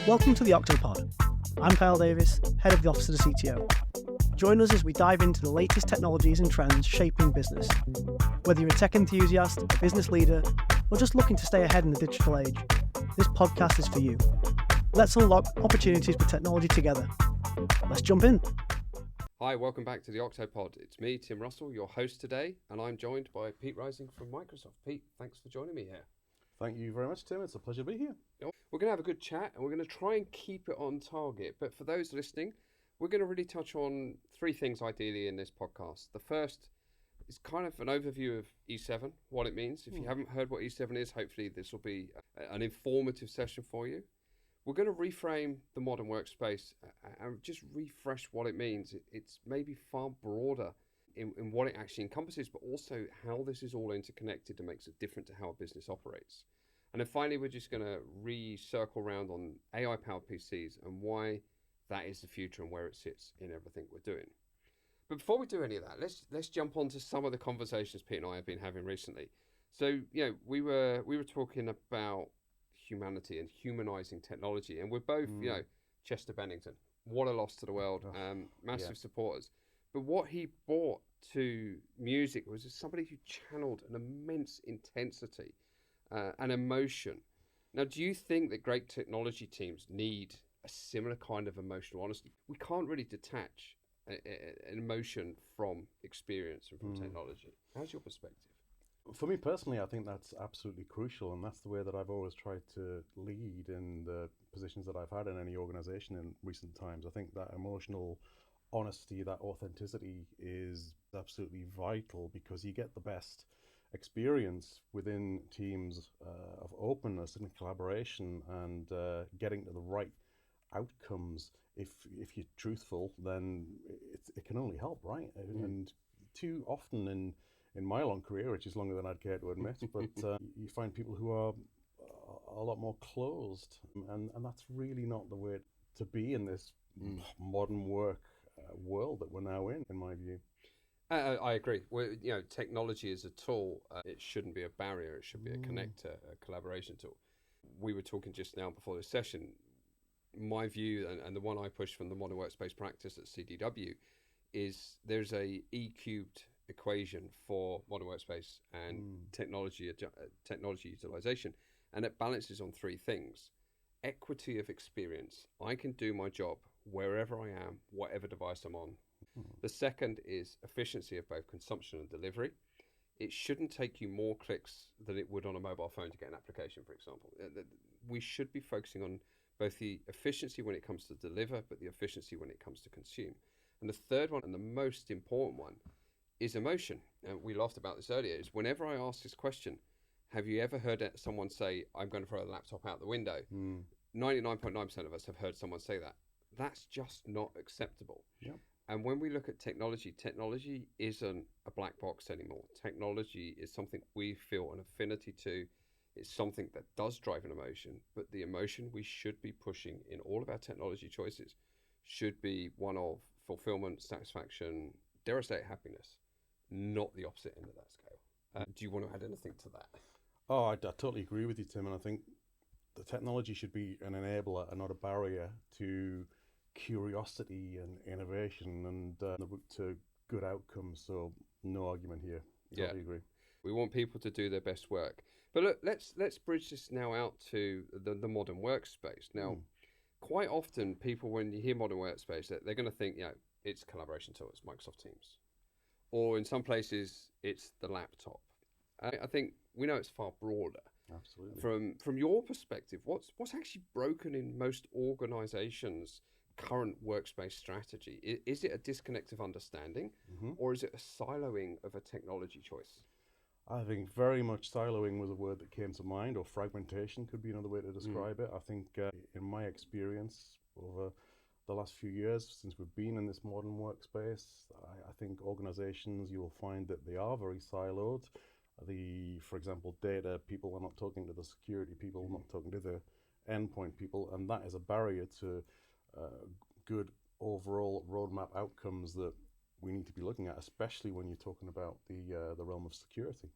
Welcome to the Octopod. I'm Kyle Davis, head of the Office of the CTO. Join us as we dive into the latest technologies and trends shaping business. Whether you're a tech enthusiast, a business leader, or just looking to stay ahead in the digital age, this podcast is for you. Let's unlock opportunities with technology together. Let's jump in. Hi, welcome back to the Octopod. It's me, Tim Russell, your host today, and I'm joined by Pete Rising from Microsoft. Pete, thanks for joining me here. Thank you very much, Tim. It's a pleasure to be here. We're going to have a good chat, and we're going to try and keep it on target. But for those listening, we're going to really touch on three things ideally in this podcast. The first is kind of an overview of E7, what it means. If you haven't heard what E7 is, hopefully this will be an informative session for you. We're going to reframe the modern workspace and just refresh what it means. It's maybe far broader in what it actually encompasses, but also how this is all interconnected and makes it different to how a business operates. And then finally, we're just going to circle around on AI-powered PCs and why that is the future and where it sits in everything we're doing. But before we do any of that, let's jump on to some of the conversations Pete and I have been having recently. So, we were talking about humanity and humanizing technology, and we're both, Chester Bennington, what a loss to the world, massive supporters. But what he brought to music was somebody who channeled an immense intensity and emotion. Now, do you think that great technology teams need a similar kind of emotional honesty? We can't really detach an emotion from experience and from technology. How's your perspective? For me personally, I think that's absolutely crucial, and that's the way that I've always tried to lead in the positions that I've had in any organization in recent times. I think that emotional honesty, that authenticity is absolutely vital, because you get the best experience within teams of openness and collaboration and getting to the right outcomes. If you're truthful, then it can only help, right? And too often in my long career, which is longer than I'd care to admit, but you find people who are a lot more closed, and that's really not the way to be in this modern work world that we're now in my view. I agree. Technology is a tool. It shouldn't be a barrier. It should be a connector, a collaboration tool. We were talking just now before this session. My view, and the one I push from the Modern Workspace practice at CDW, is there's a E-cubed equation for modern workspace and technology utilization, and it balances on three things. Equity of experience. I can do my job wherever I am, whatever device I'm on. The second is efficiency of both consumption and delivery. It shouldn't take you more clicks than it would on a mobile phone to get an application, for example. We should be focusing on both the efficiency when it comes to deliver, but the efficiency when it comes to consume. And the third one, and the most important one, is emotion. And we laughed about this earlier, is whenever I ask this question, have you ever heard someone say, I'm going to throw the laptop out the window? 99.9% of us have heard someone say that. That's just not acceptable. Yep. And when we look at technology isn't a black box anymore. Technology is something we feel an affinity to. It's something that does drive an emotion, but the emotion we should be pushing in all of our technology choices should be one of fulfillment, satisfaction, dare I say happiness, not the opposite end of that scale. Do you want to add anything to that? Oh, I totally agree with you, Tim, and I think the technology should be an enabler and not a barrier to curiosity and innovation and the route to good outcomes. So no argument here. Totally agree. We want people to do their best work. But look, let's bridge this now out to the modern workspace. Now, quite often people, when you hear modern workspace, they're going to think, it's a collaboration tool, it's Microsoft Teams. Or in some places, it's the laptop. I think we know it's far broader. Absolutely. From your perspective, what's actually broken in most organizations' current workspace strategy? Is it a disconnect of understanding, or is it a siloing of a technology choice? I think very much siloing was a word that came to mind, or fragmentation could be another way to describe it. I think in my experience over the last few years since we've been in this modern workspace, I think organizations, you will find that they are very siloed. For example, data people are not talking to the security people, not talking to the endpoint people, and that is a barrier to good overall roadmap outcomes that we need to be looking at, especially when you're talking about the realm of security.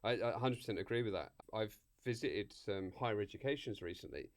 I 100% agree with that. I've visited some higher educations recently,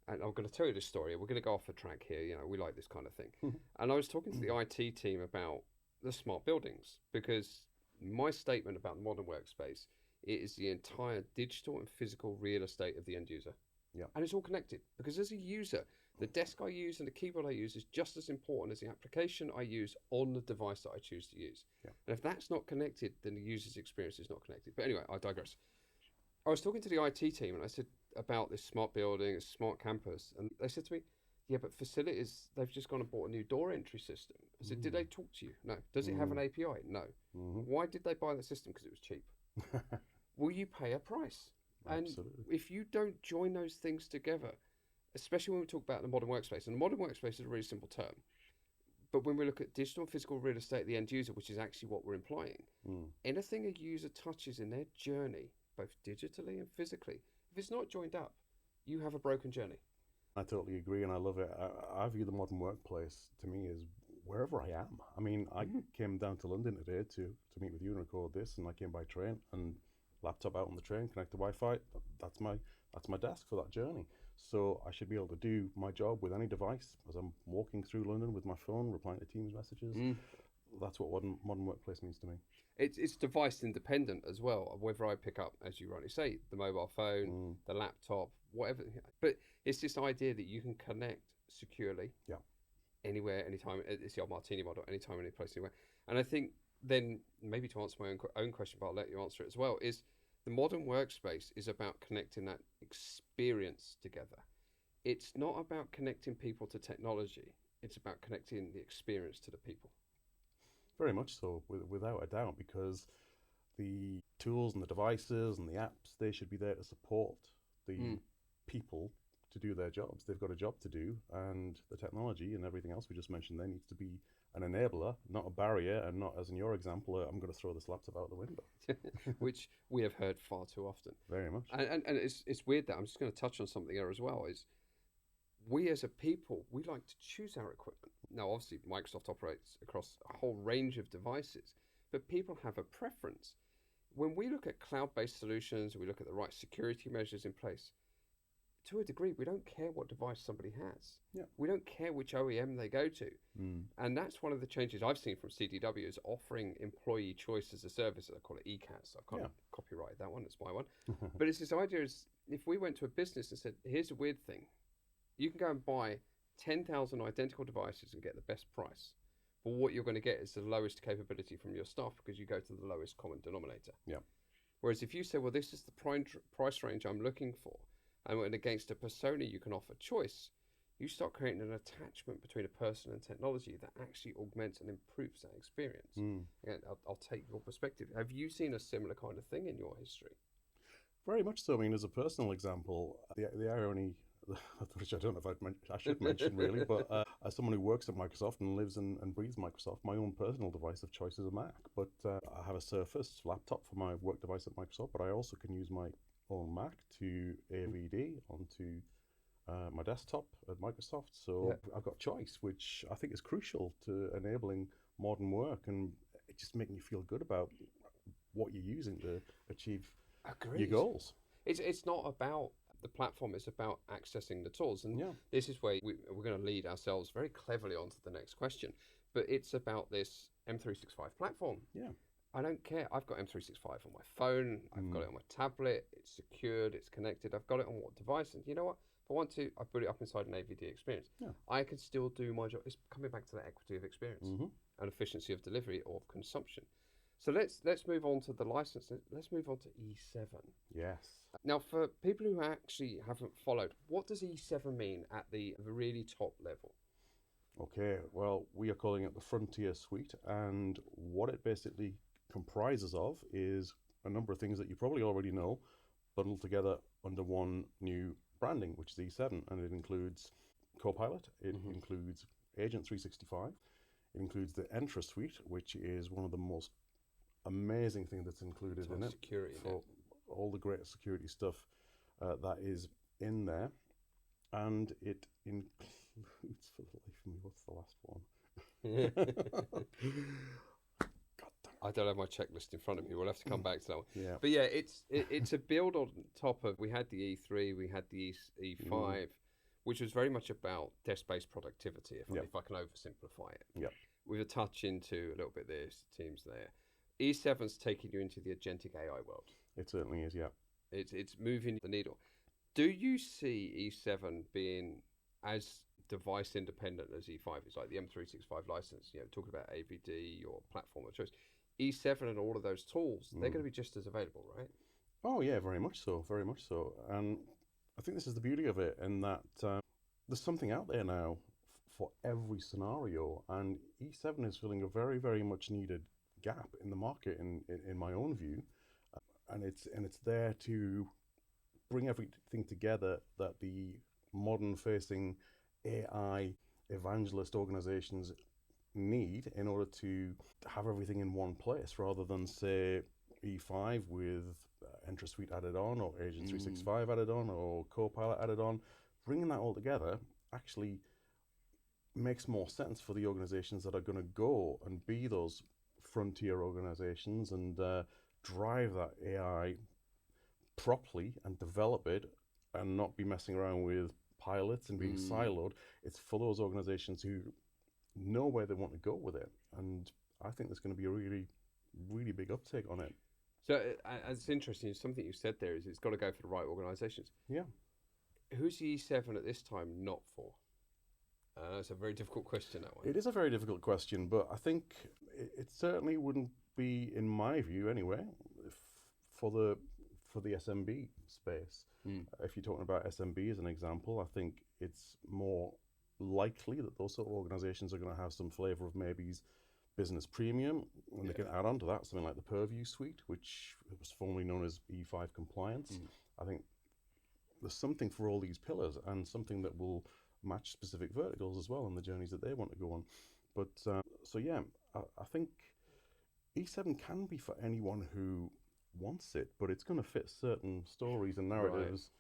and I'm going to tell you this story. We're going to go off the track here. You know, we like this kind of thing. And I was talking to the IT team about the smart buildings, because my statement about the modern workspace, it is the entire digital and physical real estate of the end user. Yeah. And it's all connected, because as a user, the desk I use and the keyboard I use is just as important as the application I use on the device that I choose to use. Yeah. And if that's not connected, then the user's experience is not connected. But anyway, I digress. I was talking to the IT team and I said about this smart building, a smart campus, and they said to me, yeah, but facilities, they've just gone and bought a new door entry system. I said, did they talk to you? No. Does it have an API? No. Why did they buy the system? Because it was cheap. Will you pay a price? And Absolutely. if you don't join those things together, especially when we talk about the modern workspace, and the modern workspace is a really simple term, but when we look at digital and physical real estate, the end user, which is actually what we're implying, anything a user touches in their journey, both digitally and physically, if it's not joined up, you have a broken journey. I totally agree, and I love it. I view the modern workplace, to me, as wherever I am. I mean, I came down to London today to meet with you and record this, and I came by train, and laptop out on the train, connect to Wi-Fi. That's my desk for that journey. So I should be able to do my job with any device as I'm walking through London with my phone, replying to Teams messages. That's what modern workplace means to me. It's device independent as well, whether I pick up, as you rightly say, the mobile phone, the laptop, whatever. But it's this idea that you can connect securely, anywhere, anytime. It's the old Martini model, anytime, any place, anywhere. And I think then, maybe to answer my own question, but I'll let you answer it as well, is the modern workspace is about connecting that experience together. It's not about connecting people to technology. It's about connecting the experience to the people. Very much so, without a doubt, because the tools and the devices and the apps, they should be there to support the people to do their jobs. They've got a job to do, and the technology and everything else we just mentioned there needs to be an enabler, not a barrier, and not, as in your example, I'm going to throw this laptop out the window. Which we have heard far too often. Very much. And it's weird that I'm just going to touch on something there as well, is we as a people, we like to choose our equipment. Now, obviously, Microsoft operates across a whole range of devices, but people have a preference. When we look at cloud-based solutions, we look at the right security measures in place, to a degree, we don't care what device somebody has. Yeah. We don't care which OEM they go to. And that's one of the changes I've seen from CDW, is offering employee choice as a service. I call it ECAS. I can't copyright that one. It's my one. But it's this idea is, if we went to a business and said, here's a weird thing. You can go and buy 10,000 identical devices and get the best price. But what you're going to get is the lowest capability from your staff, because you go to the lowest common denominator. Yeah. Whereas if you say, well, this is the price range I'm looking for, and when against a persona you can offer choice, you start creating an attachment between a person and technology that actually augments and improves that experience. Again, I'll take your perspective. Have you seen a similar kind of thing in your history? Very much so. I mean, as a personal example, the irony, which I don't know if I should mention really, but as someone who works at Microsoft and lives and breathes Microsoft, my own personal device of choice is a Mac. But I have a Surface laptop for my work device at Microsoft, but I also can use my own Mac to AVD onto my desktop at Microsoft. So I've got choice, which I think is crucial to enabling modern work and just making you feel good about what you're using to achieve your goals. It's not about the platform, it's about accessing the tools. And this is where we're going to lead ourselves very cleverly onto the next question. But it's about this M365 platform. Yeah. I don't care. I've got M365 on my phone. I've got it on my tablet. It's secured. It's connected. I've got it on what device? And you know what? If I want to, I put it up inside an AVD experience. Yeah. I can still do my job. It's coming back to that equity of experience and efficiency of delivery or of consumption. So let's move on to the license. Let's move on to E7. Yes. Now, for people who actually haven't followed, what does E7 mean at the really top level? Okay, well, we are calling it the Frontier Suite, and what it basically comprises of is a number of things that you probably already know, bundled together under one new branding, which is E7, and it includes Copilot, it includes Agent 365, it includes the Entra Suite, which is one of the most amazing things that's included in it for all the great security stuff that is in there, and it includes, for the life of me, what's the last one? I don't have my checklist in front of me. We'll have to come back to that one. Yeah. But yeah, it's a build on top of, we had the E3, we had the E5, which was very much about desk-based productivity, if I can oversimplify it. Yep. With a touch into a little bit this, teams there. E7's taking you into the agentic AI world. It certainly is, yeah. It's moving the needle. Do you see E7 being as device independent as E5? It's like the M365 license, talking about AVD or platform of choice. E7 and all of those tools, they're going to be just as available, right? Oh, yeah, very much so, very much so. And I think this is the beauty of it, in that there's something out there now for every scenario, and E7 is filling a very, very much needed gap in the market, in my own view, and it's there to bring everything together that the modern-facing AI evangelist organizations need in order to have everything in one place, rather than, say, E5 with Entra Suite added on, or Agent 365 added on, or Copilot added on. Bringing that all together actually makes more sense for the organizations that are going to go and be those frontier organizations and drive that AI properly and develop it, and not be messing around with pilots and being siloed. It's for those organizations who know where they want to go with it, and I think there's going to be a really, really big uptake on it. So it's interesting. Something you said there is it's got to go for the right organizations. Yeah. Who's the E7 at this time not for? It's a very difficult question, that one. It is a very difficult question, but I think it certainly wouldn't be, in my view anyway, for the SMB space. If you're talking about SMB as an example, I think it's more likely that those sort of organizations are going to have some flavor of maybe's business premium, and they can add on to that something like the Purview suite, which was formerly known as E5 compliance. I think there's something for all these pillars, and something that will match specific verticals as well and the journeys that they want to go on. But so yeah, I think E7 can be for anyone who wants it, but it's going to fit certain stories and narratives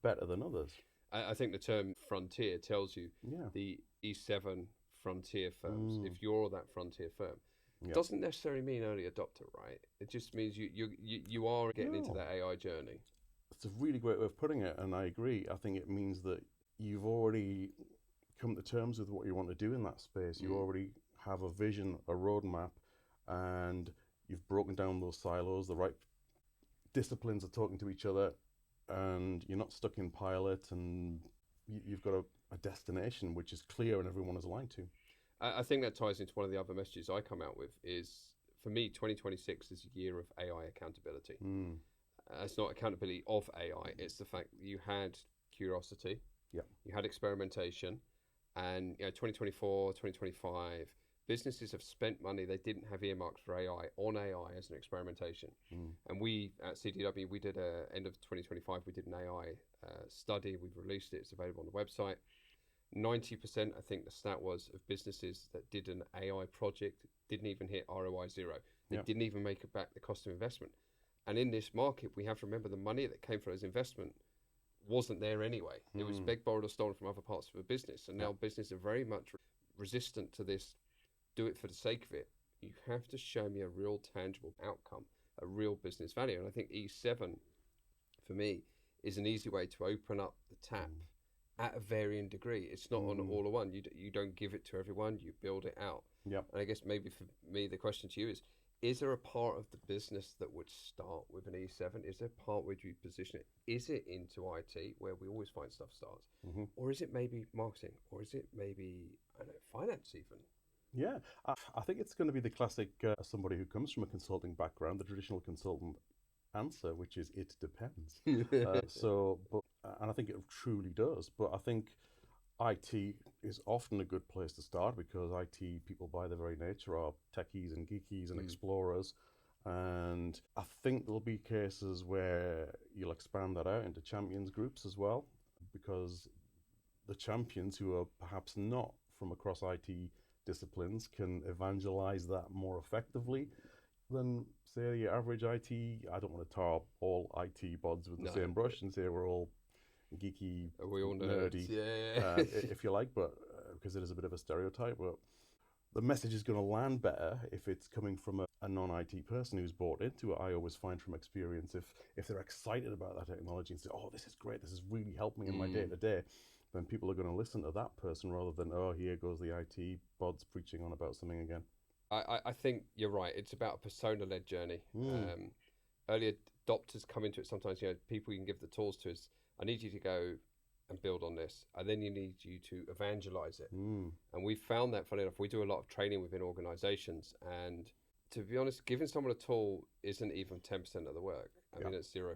better than others. I think the term frontier tells you the E7 frontier firms. If you're that frontier firm, doesn't necessarily mean early adopter, right? It just means you are getting into that AI journey. It's a really great way of putting it, and I agree. I think it means that you've already come to terms with what you want to do in that space. You already have a vision, a roadmap, and you've broken down those silos. The right disciplines are talking to each other, and you're not stuck in pilot, and you've got a destination which is clear and everyone is aligned to. I think that ties into one of the other messages I come out with is, for me, 2026 is a year of AI accountability. It's not accountability of AI, it's the fact that you had curiosity, you had experimentation, and 2024, 2025, businesses have spent money they didn't have earmarked for AI on AI as an experimentation. And we at CDW, we did end of 2025, we did an AI study. We've released it. It's available on the website. 90%, I think the stat was, of businesses that did an AI project didn't even hit ROI 0. They didn't even make it back the cost of investment. And in this market, we have to remember the money that came from those investment wasn't there anyway. It was begged, borrowed, or stolen from other parts of the business. And now businesses are very much resistant to this, do it for the sake of it. You have to show me a real tangible outcome, a real business value. And I think E7, for me, is an easy way to open up the tap at a varying degree. It's not on all of one. You don't give it to everyone, you build it out. And I guess maybe for me, the question to you is there a part of the business that would start with an E7? Is there a part where you position it? Is it into IT, where we always find stuff starts? Or is it maybe marketing? Or is it maybe, I don't know, finance even? Yeah, I think it's going to be the classic, somebody who comes from a consulting background, the traditional consultant answer, which is it depends. And I think it truly does. But I think IT is often a good place to start, because IT people by their very nature are techies and geekies and explorers. And I think there'll be cases where you'll expand that out into champions groups as well, because the champions who are perhaps not from across IT disciplines can evangelize that more effectively than, say, the average IT. I don't want to tar all IT bods with the same brush and say we're all geeky, we all nerdy, if you like, but because it is a bit of a stereotype. But the message is going to land better if it's coming from a non-IT person who's bought into it. I always find from experience, if they're excited about that technology and say, oh, this is great, this has really helped me in my day-to-day, then people are going to listen to that person rather than, oh, here goes the IT bods preaching on about something again. I think you're right. It's about a persona-led journey. Early adopters come into it sometimes. People you can give the tools to is, I need you to go and build on this, and then you need you to evangelize it. And we've found that, funny enough, we do a lot of training within organizations, and to be honest, giving someone a tool isn't even 10% of the work. I mean, it's 0%.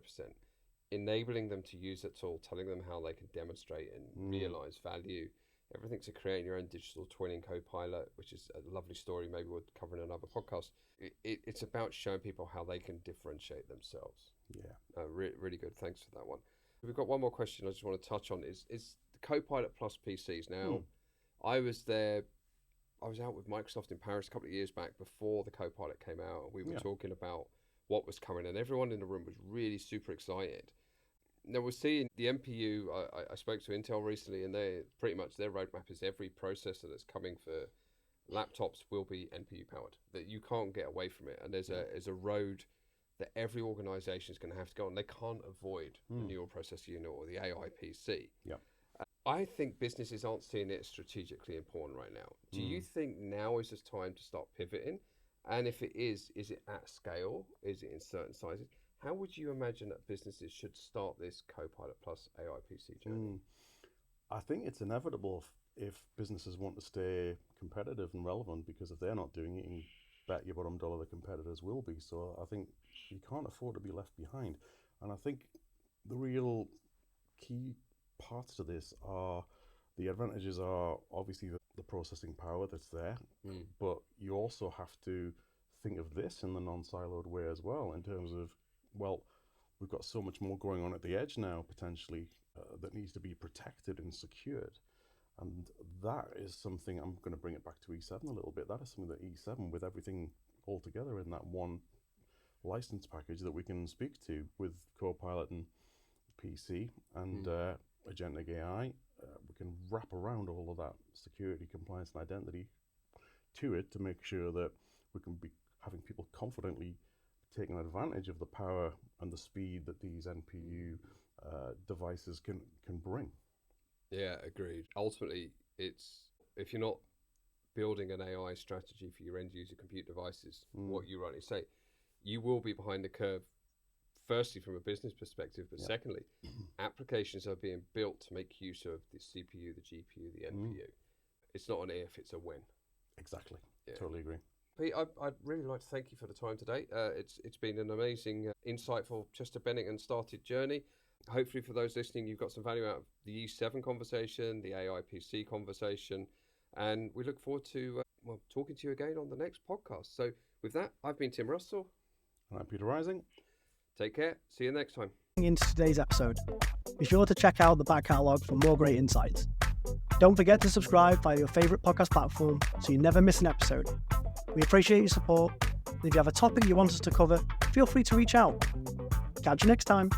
Enabling them to use that tool, telling them how they can demonstrate and realize value. Everything to creating your own digital twin and co-pilot, which is a lovely story. Maybe we'll cover in another podcast. It's about showing people how they can differentiate themselves. Really good. Thanks for that one. We've got one more question I just want to touch on is the Copilot Plus PCs. Now, I was out with Microsoft in Paris a couple of years back before the Copilot came out. We were talking about what was coming, and everyone in the room was really super excited. Now, we're seeing the NPU. I spoke to Intel recently, and they pretty much their roadmap is every processor that's coming for laptops will be NPU powered. That you can't get away from it, and there's a road that every organization is going to have to go on. They can't avoid the neural processor unit or the AI PC. I think businesses aren't seeing it strategically important right now. Do you think now is the time to start pivoting? And if it is it at scale? Is it in certain sizes? How would you imagine that businesses should start this Copilot Plus AI PC journey? I think it's inevitable if businesses want to stay competitive and relevant, because if they're not doing it, you bet your bottom dollar the competitors will be. So I think you can't afford to be left behind. And I think the real key parts to this are, the advantages are obviously the processing power that's there, but you also have to think of this in the non-siloed way as well, in terms of, well, we've got so much more going on at the edge now, potentially, that needs to be protected and secured. And that is something, I'm going to bring it back to E7 a little bit, that is something that E7, with everything all together in that one license package that we can speak to with Copilot and PC and Agentic AI, we can wrap around all of that security, compliance, and identity to it to make sure that we can be having people confidently taking advantage of the power and the speed that these NPU devices can bring. Yeah, agreed. Ultimately, it's, if you're not building an AI strategy for your end user compute devices, what you rightly say, you will be behind the curve. Firstly, from a business perspective, but secondly, applications are being built to make use of the CPU, the GPU, the NPU. It's not an if, it's a when. Exactly. Totally agree. Pete, I'd really like to thank you for the time today. It's been an amazing, insightful Chester Bennington started journey. Hopefully for those listening, you've got some value out of the E7 conversation, the AI PC conversation, and we look forward to talking to you again on the next podcast. So with that, I've been Tim Russell. And I'm Peter Rising. Take care. See you next time. Into today's episode, be sure to check out the back catalogue for more great insights. Don't forget to subscribe via your favourite podcast platform so you never miss an episode. We appreciate your support, and if you have a topic you want us to cover, feel free to reach out. Catch you next time.